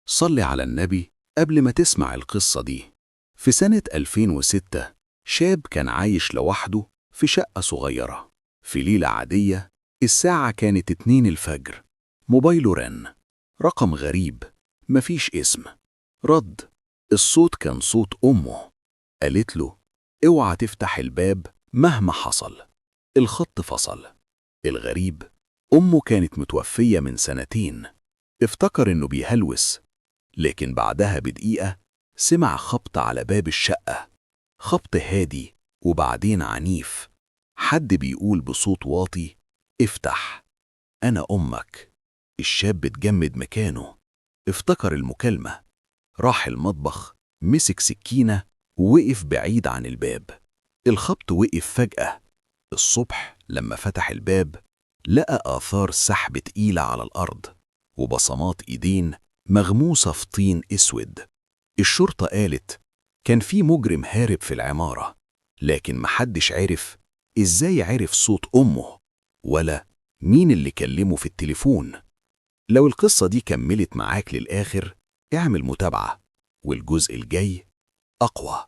صلي على النبي قبل ما تسمع القصة دي. في سنة 2006 شاب كان عايش لوحده في شقة صغيرة. في ليلة عادية الساعة كانت 2 الفجر. موبايله رن. رقم غريب، مفيش اسم. رد. الصوت كان صوت أمه. قالت له: اوعى تفتح الباب مهما حصل. الخط فصل. الغريب، أمه كانت متوفية من 2 سنين. افتكر إنه بيهلوس، لكن بعدها بدقيقة سمع خبط على باب الشقة. خبط هادي وبعدين عنيف. حد بيقول بصوت واطي: افتح، أنا أمك. الشاب اتجمد مكانه. افتكر المكالمة. راح المطبخ، مسك سكينة ووقف بعيد عن الباب. الخبط وقف فجأة. الصبح لما فتح الباب لقى آثار سحب تقيلة على الأرض وبصمات إيدين مغموسة في طين أسود. الشرطة قالت كان في مجرم هارب في العمارة، لكن محدش عرف إزاي عرف صوت أمه ولا مين اللي كلمه في التليفون. لو القصة دي كملت معاك للآخر اعمل متابعة، والجزء الجاي أقوى.